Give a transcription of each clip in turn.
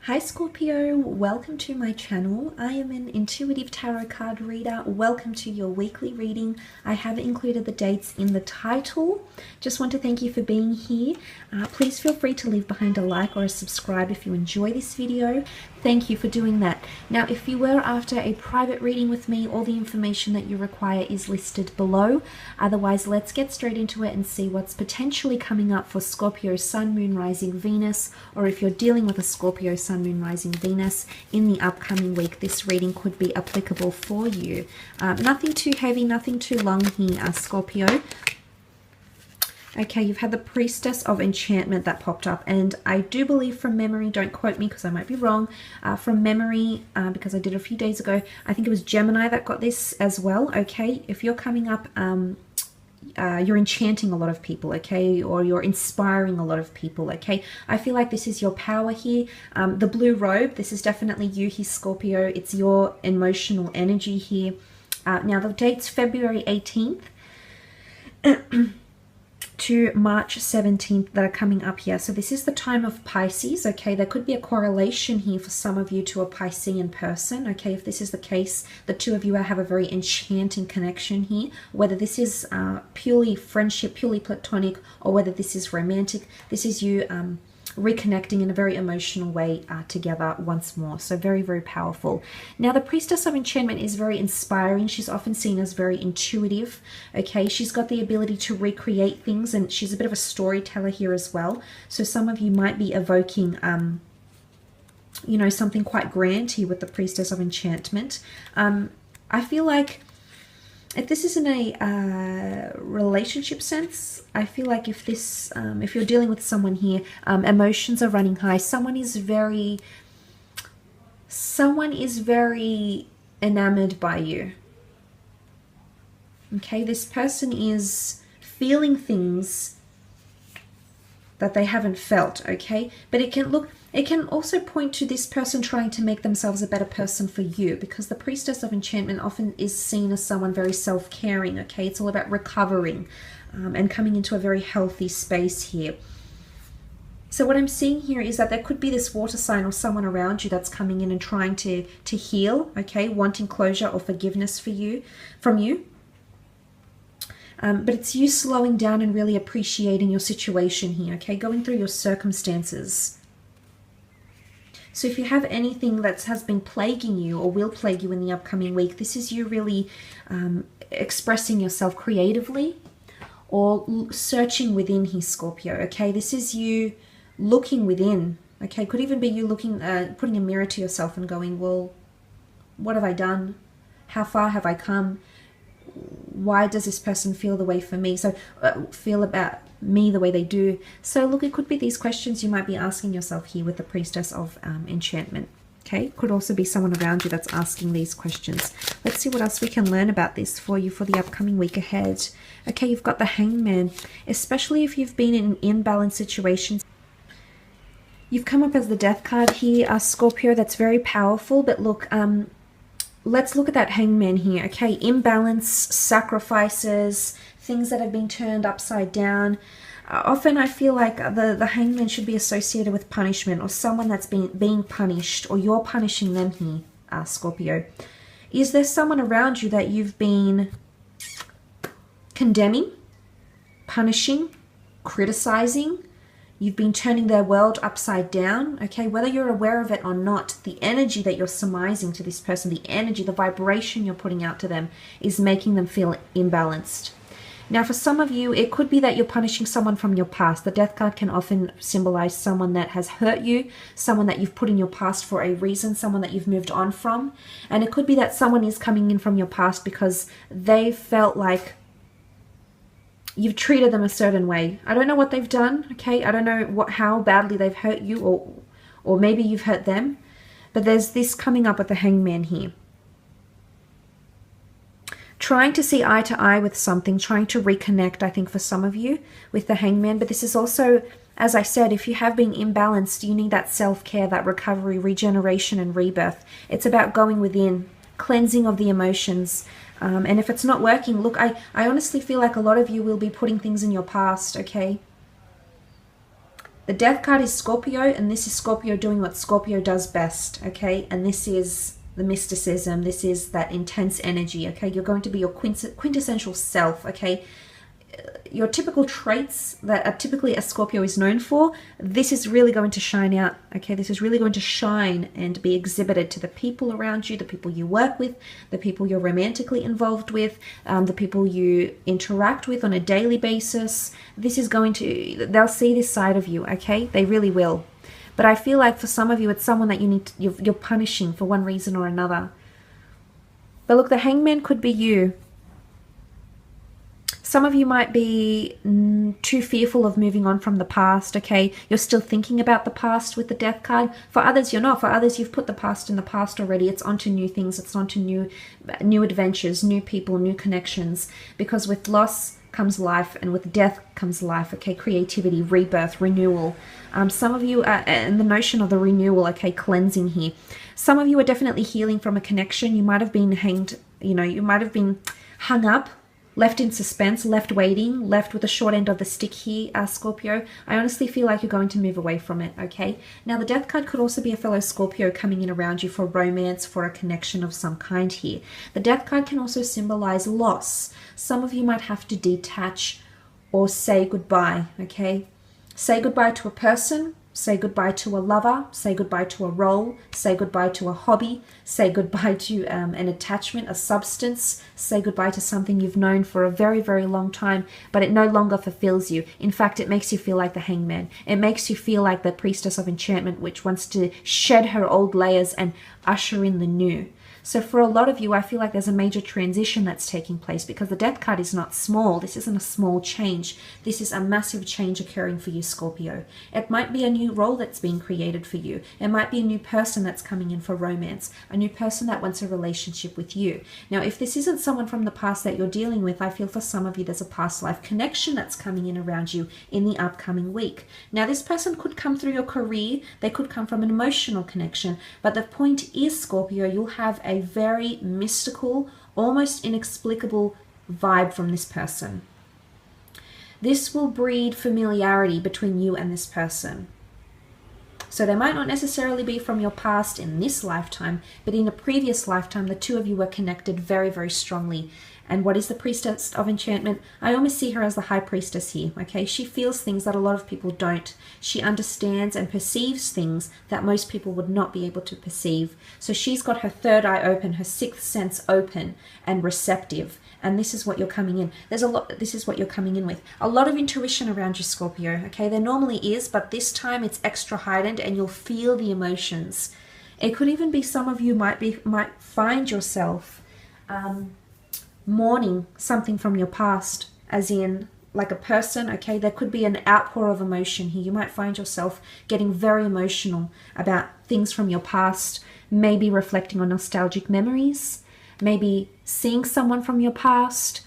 Hi Scorpio, welcome to my channel. I am an intuitive tarot card reader. Welcome to your weekly reading. I have included the dates in the title. Just want to thank you for being here. Please feel free to leave behind a like or a subscribe if you enjoy this video. Thank you for doing that. Now, if you were after a private reading with me, all the information that you require is listed below. Otherwise, let's get straight into it and see what's potentially coming up for Scorpio, Sun, Moon, Rising, Venus, or if you're dealing with a Scorpio, Sun, Moon, Rising, Venus in the upcoming week, this reading could be applicable for you. Nothing too heavy, nothing too long here, Scorpio. Okay, you've had the priestess of enchantment that popped up, and I do believe from memory, don't quote me because I might be wrong, from memory, because I did it a few days ago, I think it was Gemini that got this as well. Okay, if you're coming up, you're enchanting a lot of people, okay, or you're inspiring a lot of people, okay. I feel like this is your power here. The blue robe, this is definitely you here, Scorpio. It's your emotional energy here. Now the date's February 18th to March 17th that are coming up here. So this is the time of Pisces, okay. There could be a correlation here for some of you to a Piscean person, okay. If this is the case, the two of you have a very enchanting connection here, whether this is purely friendship, purely platonic, or whether this is romantic. This is you reconnecting in a very emotional way together once more. So very, very powerful. Now the priestess of enchantment is very inspiring. She's often seen as very intuitive, okay. She's got the ability to recreate things, and she's a bit of a storyteller here as well. So some of you might be evoking you know, something quite grand here with the priestess of enchantment. I feel like if this is in a relationship sense, I feel like if this, if you're dealing with someone here, emotions are running high. Someone is very enamored by you. Okay, this person is feeling things that they haven't felt, okay? But it can also point to this person trying to make themselves a better person for you, because the priestess of enchantment often is seen as someone very self-caring, okay? It's all about recovering and coming into a very healthy space here. So what I'm seeing here is that there could be this water sign or someone around you that's coming in and trying to heal, okay? Wanting closure or forgiveness from you. But it's you slowing down and really appreciating your situation here, okay? Going through your circumstances. So if you have anything that has been plaguing you or will plague you in the upcoming week, this is you really expressing yourself creatively or searching within here, Scorpio, okay? This is you looking within, okay? Could even be you looking, putting a mirror to yourself and going, well, what have I done? How far have I come? Why does this person feel the way for me? So feel about me the way they do. So look, it could be these questions you might be asking yourself here with the priestess of enchantment. Okay, could also be someone around you that's asking these questions. Let's see what else we can learn about this for you for the upcoming week ahead. Okay, you've got the hangman, especially if you've been in imbalanced situations. You've come up as the death card here, Scorpio. That's very powerful. But look, let's look at that hangman here, okay? Imbalance, sacrifices, things that have been turned upside down. Often I feel like the hangman should be associated with punishment, or someone that's being punished, or you're punishing them here, Scorpio. Is there someone around you that you've been condemning, punishing, criticizing? You've been turning their world upside down, okay? Whether you're aware of it or not, the energy that you're surmising to this person, the energy, the vibration you're putting out to them is making them feel imbalanced. Now, for some of you, it could be that you're punishing someone from your past. The death card can often symbolize someone that has hurt you, someone that you've put in your past for a reason, someone that you've moved on from. And it could be that someone is coming in from your past because they felt like you've treated them a certain way. I don't know what they've done, okay? I don't know how badly they've hurt you, or maybe you've hurt them. But there's this coming up with the hangman here. Trying to see eye to eye with something, trying to reconnect, I think, for some of you with the hangman. But this is also, as I said, if you have been imbalanced, you need that self-care, that recovery, regeneration, and rebirth. It's about going within, cleansing of the emotions. And if it's not working, look, I honestly feel like a lot of you will be putting things in your past, okay? The Death card is Scorpio, and this is Scorpio doing what Scorpio does best, okay? And this is the mysticism. This is that intense energy, okay? You're going to be your quintessential self, okay? Your typical traits that are typically a Scorpio is known for, this is really going to shine out, okay? This is really going to shine and be exhibited to the people around you, the people you work with, the people you're romantically involved with, the people you interact with on a daily basis. This is going to, they'll see this side of you, okay? They really will. But I feel like for some of you, it's someone that you're punishing for one reason or another. But look, the Hangman could be you. Some of you might be too fearful of moving on from the past, okay? You're still thinking about the past with the Death card. For others, you're not. For others, you've put the past in the past already. It's onto new things. It's onto new adventures, new people, new connections. Because with loss comes life, and with death comes life, okay? Creativity, rebirth, renewal. Some of you are in the notion of the renewal, okay? Cleansing here. Some of you are definitely healing from a connection. You might have been hanged, you might have been hung up, left in suspense, left waiting, left with the short end of the stick here, Scorpio. I honestly feel like you're going to move away from it, okay? Now, the Death card could also be a fellow Scorpio coming in around you for romance, for a connection of some kind here. The Death card can also symbolize loss. Some of you might have to detach or say goodbye, okay? Say goodbye to a person, say goodbye to a lover, say goodbye to a role, say goodbye to a hobby, say goodbye to an attachment, a substance, say goodbye to something you've known for a very, very long time, but it no longer fulfills you. In fact, it makes you feel like the Hangman. It makes you feel like the priestess of enchantment, which wants to shed her old layers and usher in the new. So for a lot of you, I feel like there's a major transition that's taking place, because the Death card is not small. This isn't a small change. This is a massive change occurring for you, Scorpio. It might be a new role that's being created for you. It might be a new person that's coming in for romance, a new person that wants a relationship with you. Now, if this isn't someone from the past that you're dealing with, I feel for some of you there's a past life connection that's coming in around you in the upcoming week. Now, this person could come through your career. They could come from an emotional connection. But the point is, Scorpio, you'll have a very mystical, almost inexplicable vibe from this person. This will breed familiarity between you and this person. So they might not necessarily be from your past in this lifetime, but in a previous lifetime, the two of you were connected very, very strongly. And what is the priestess of enchantment? I almost see her as the high priestess here, okay? She feels things that a lot of people don't. She understands and perceives things that most people would not be able to perceive. So she's got her third eye open, her sixth sense open and receptive. And this is what you're coming in. This is what you're coming in with. A lot of intuition around you, Scorpio, okay? There normally is, but this time it's extra heightened and you'll feel the emotions. It could even be some of you might find yourself mourning something from your past, as in like a person, okay? There could be an outpour of emotion here. You might find yourself getting very emotional about things from your past, maybe reflecting on nostalgic memories, maybe seeing someone from your past.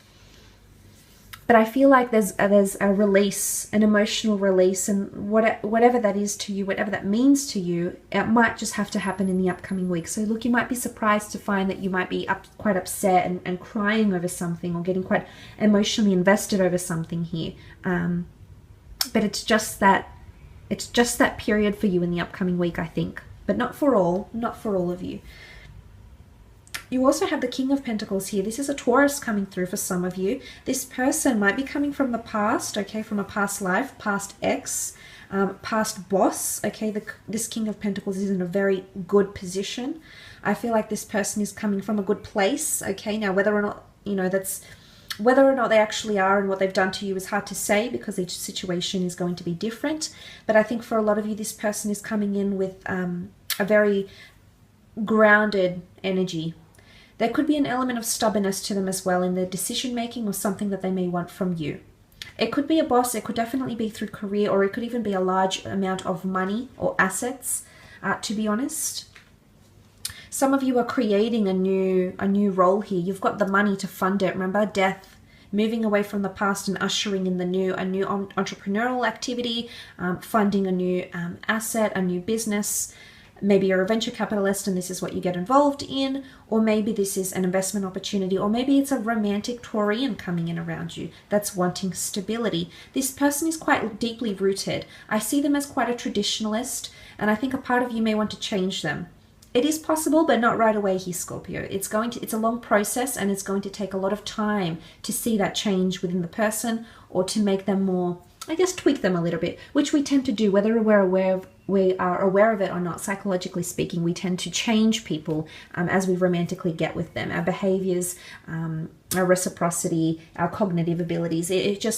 But I feel like there's a release, an emotional release, and whatever that is to you, whatever that means to you, it might just have to happen in the upcoming week. So look, you might be surprised to find that you might be quite upset and crying over something, or getting quite emotionally invested over something here. But it's just that period for you in the upcoming week, I think. But not for all of you. You also have the King of Pentacles here. This is a Taurus coming through for some of you. This person might be coming from the past, okay, from a past life, past ex, past boss, okay. This King of Pentacles is in a very good position. I feel like this person is coming from a good place, okay. Now, whether or not, whether or not they actually are and what they've done to you is hard to say, because each situation is going to be different. But I think for a lot of you, this person is coming in with a very grounded energy. There could be an element of stubbornness to them as well in their decision making, or something that they may want from you. It could be a boss, it could definitely be through career, or it could even be a large amount of money or assets, to be honest. Some of you are creating a new role here. You've got the money to fund it. Remember, death, moving away from the past and ushering in a new entrepreneurial activity, funding a new asset, a new business. Maybe you're a venture capitalist and this is what you get involved in, or maybe this is an investment opportunity, or maybe it's a romantic Taurian coming in around you that's wanting stability. This person is quite deeply rooted. I see them as quite a traditionalist, and I think a part of you may want to change them. It is possible, but not right away here, Scorpio. It's a long process, and it's going to take a lot of time to see that change within the person, or to make them more, I guess, tweak them a little bit, which we tend to do, whether we are aware of it or not. Psychologically speaking, we tend to change people as we romantically get with them. Our behaviors, our reciprocity, our cognitive abilities,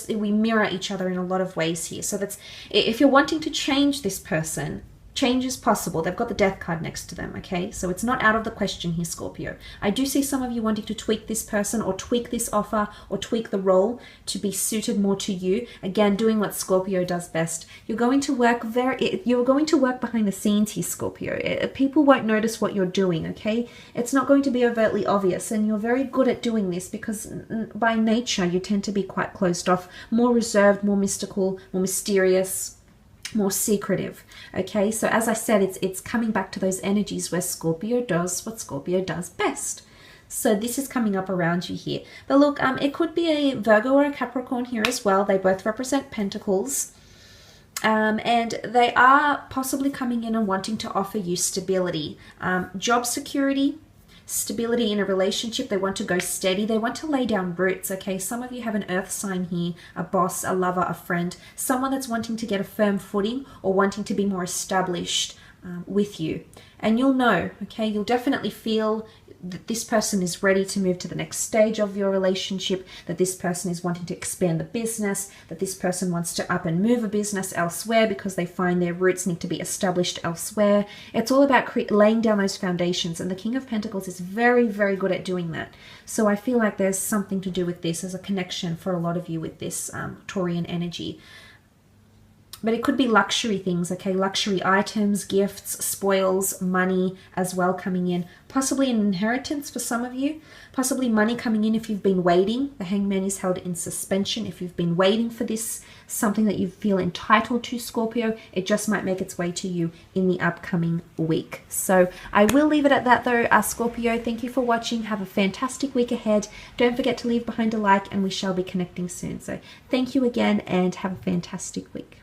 we mirror each other in a lot of ways here. So that's, if you're wanting to change this person, change is possible. They've got the death card next to them, okay? So it's not out of the question here, Scorpio. I do see some of you wanting to tweak this person, or tweak this offer, or tweak the role to be suited more to you. Again, doing what Scorpio does best. You're going to work behind the scenes here, Scorpio. People won't notice what you're doing, okay? It's not going to be overtly obvious, and you're very good at doing this because by nature you tend to be quite closed off, more reserved, more mystical, more mysterious, more secretive. Okay, so as I said, it's coming back to those energies where Scorpio does what Scorpio does best. So this is coming up around you here. But look, it could be a Virgo or a Capricorn here as well. They both represent pentacles. And they are possibly coming in and wanting to offer you stability, job security, stability in a relationship. They want to go steady. They want to lay down roots, okay? Some of you have an earth sign here, a boss, a lover, a friend, someone that's wanting to get a firm footing or wanting to be more established with you. And you'll know, okay? You'll definitely feel that this person is ready to move to the next stage of your relationship, that this person is wanting to expand the business, that this person wants to up and move a business elsewhere because they find their roots need to be established elsewhere. It's all about laying down those foundations, and the King of Pentacles is very, very good at doing that. So I feel like there's something to do with this as a connection for a lot of you with this Taurian energy. But it could be luxury things, okay? Luxury items, gifts, spoils, money as well coming in. Possibly an inheritance for some of you. Possibly money coming in if you've been waiting. The Hangman is held in suspension. If you've been waiting for this, something that you feel entitled to, Scorpio, it just might make its way to you in the upcoming week. So I will leave it at that though, Scorpio. Thank you for watching. Have a fantastic week ahead. Don't forget to leave behind a like, and we shall be connecting soon. So thank you again, and have a fantastic week.